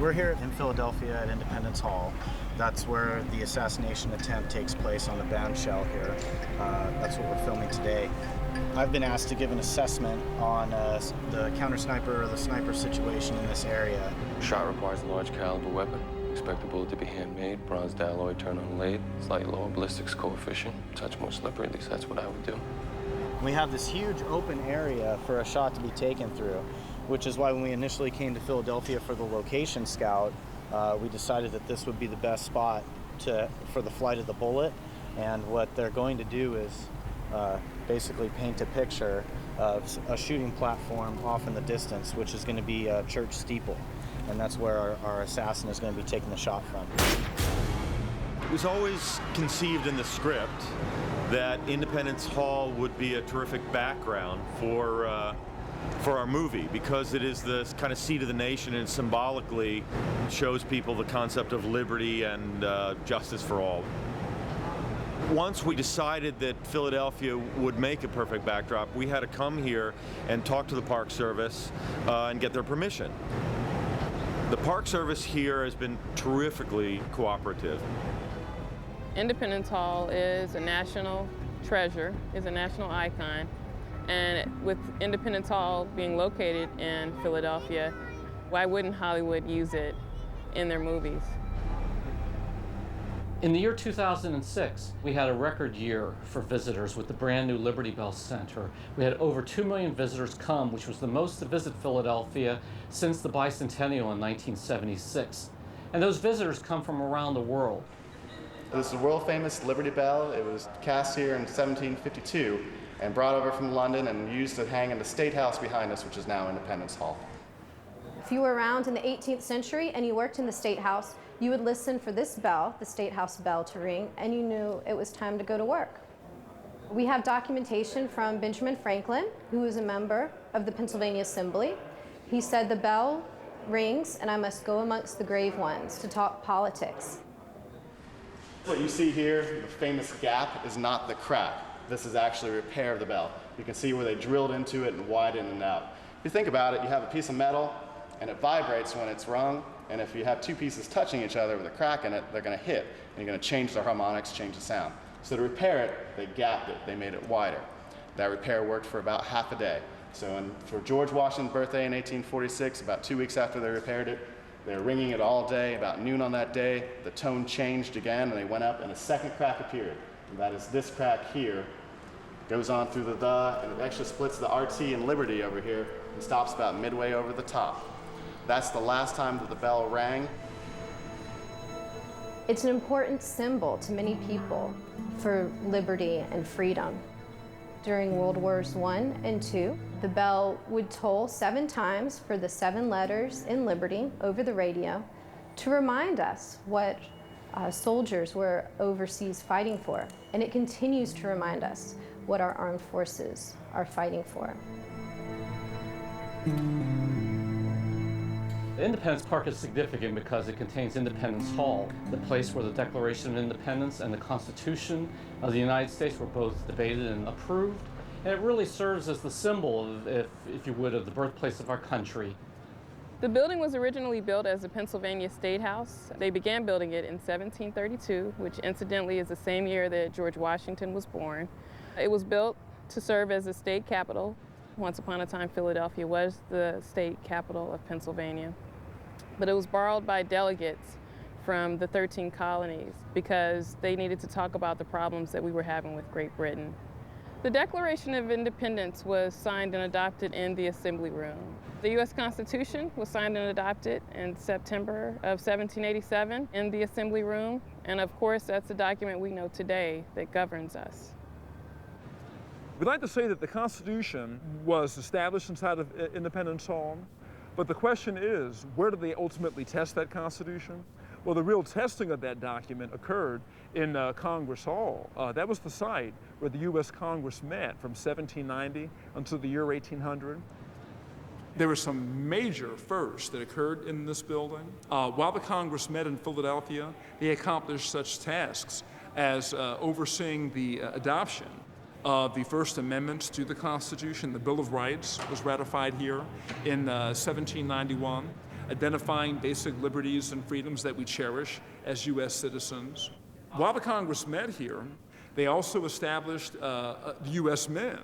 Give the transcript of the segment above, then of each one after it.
We're here in Philadelphia at Independence Hall. That's where the assassination attempt takes place on the bound shell here. That's what we're filming today. I've been asked to give an assessment on the counter-sniper or the sniper situation in this area. Shot requires a large caliber weapon. Expect the bullet to be handmade, bronzed alloy, turn on lathe, slightly lower ballistics coefficient, touch more slippery, at least that's what I would do. We have this huge open area for a shot to be taken through, which is why when we initially came to Philadelphia for the location scout, we decided that this would be the best spot for the flight of the bullet. And what they're going to do is basically paint a picture of a shooting platform off in the distance, which is going to be a church steeple. And that's where our assassin is going to be taking the shot from. It was always conceived in the script that Independence Hall would be a terrific background for our movie, because it is the kind of seat of the nation and symbolically shows people the concept of liberty and justice for all. Once we decided that Philadelphia would make a perfect backdrop, we had to come here and talk to the Park Service and get their permission. The Park Service here has been terrifically cooperative. Independence Hall is a national treasure, is a national icon, and with Independence Hall being located in Philadelphia, why wouldn't Hollywood use it in their movies? In the year 2006, we had a record year for visitors with the brand new Liberty Bell Center. We had over 2 million visitors come, which was the most to visit Philadelphia since the bicentennial in 1976. And those visitors come from around the world. This is the world-famous Liberty Bell. It was cast here in 1752 and brought over from London and used to hang in the State House behind us, which is now Independence Hall. If you were around in the 18th century and you worked in the State House, you would listen for this bell, the State House bell, to ring, and you knew it was time to go to work. We have documentation from Benjamin Franklin, who was a member of the Pennsylvania Assembly. He said, "The bell rings, and I must go amongst the grave ones to talk politics." What you see here, the famous gap, is not the crack. This is actually a repair of the bell. You can see where they drilled into it and widened it out. If you think about it, you have a piece of metal, and it vibrates when it's rung, and if you have two pieces touching each other with a crack in it, they're going to hit, and you're going to change the harmonics, change the sound. So to repair it, they gapped it, they made it wider. That repair worked for about half a day. So for George Washington's birthday in 1846, about 2 weeks after they repaired it, they were ringing it all day. About noon on that day, the tone changed again, and they went up, and a second crack appeared. And that is this crack here. Goes on through the, and it actually splits the RT and Liberty over here and stops about midway over the top. That's the last time that the bell rang. It's an important symbol to many people for liberty and freedom. During World Wars I and II, the bell would toll 7 times for the 7 letters in liberty over the radio to remind us what soldiers were overseas fighting for. And it continues to remind us what our armed forces are fighting for. Independence Park is significant because it contains Independence Hall, the place where the Declaration of Independence and the Constitution of the United States were both debated and approved. And it really serves as the symbol, if you would, of the birthplace of our country. The building was originally built as the Pennsylvania State House. They began building it in 1732, which incidentally is the same year that George Washington was born. It was built to serve as the state capital. Once upon a time, Philadelphia was the state capital of Pennsylvania. But it was borrowed by delegates from the 13 colonies because they needed to talk about the problems that we were having with Great Britain. The Declaration of Independence was signed and adopted in the Assembly Room. The U.S. Constitution was signed and adopted in September of 1787 in the Assembly Room. And of course, that's the document we know today that governs us. We'd like to say that the Constitution was established inside of Independence Hall, but the question is, where do they ultimately test that Constitution? Well, the real testing of that document occurred in Congress Hall. That was the site where the U.S. Congress met from 1790 until the year 1800. There were some major firsts that occurred in this building. While the Congress met in Philadelphia, they accomplished such tasks as overseeing the adoption of the First Amendment to the Constitution. The Bill of Rights was ratified here in 1791. identifying basic liberties and freedoms that we cherish as U.S. citizens. While the Congress met here, they also established the U.S. Mint,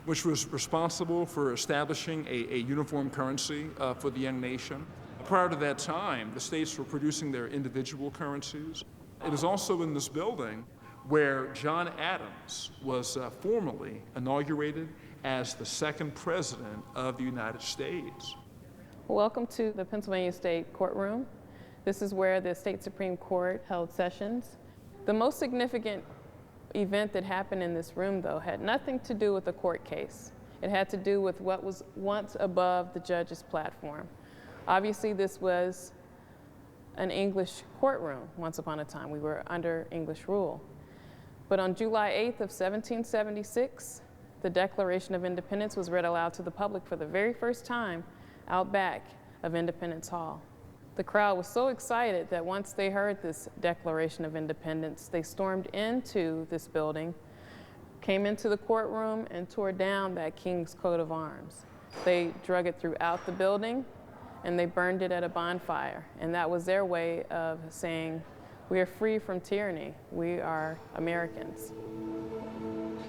which was responsible for establishing a uniform currency for the young nation. Prior to that time, the states were producing their individual currencies. It was also in this building where John Adams was formally inaugurated as the second president of the United States. Welcome to the Pennsylvania State Courtroom. This is where the State Supreme Court held sessions. The most significant event that happened in this room, though, had nothing to do with the court case. It had to do with what was once above the judge's platform. Obviously, this was an English courtroom once upon a time. We were under English rule. But on July 8th of 1776, the Declaration of Independence was read aloud to the public for the very first time out back of Independence Hall. The crowd was so excited that once they heard this Declaration of Independence, they stormed into this building, came into the courtroom, and tore down that King's coat of arms. They drug it throughout the building, and they burned it at a bonfire. And that was their way of saying, we are free from tyranny. We are Americans.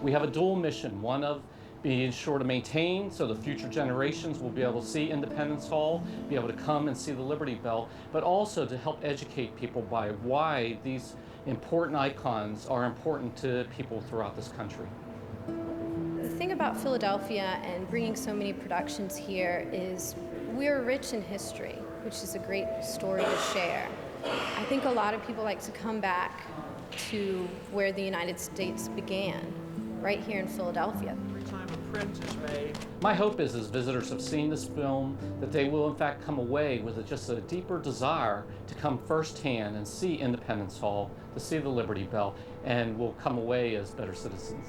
We have a dual mission, one of being sure to maintain so the future generations will be able to see Independence Hall, be able to come and see the Liberty Bell, but also to help educate people by why these important icons are important to people throughout this country. The thing about Philadelphia and bringing so many productions here is we're rich in history, which is a great story to share. I think a lot of people like to come back to where the United States began, right here in Philadelphia. Every time a print is made. My hope is, as visitors have seen this film, that they will in fact come away with just a deeper desire to come firsthand and see Independence Hall, to see the Liberty Bell, and will come away as better citizens.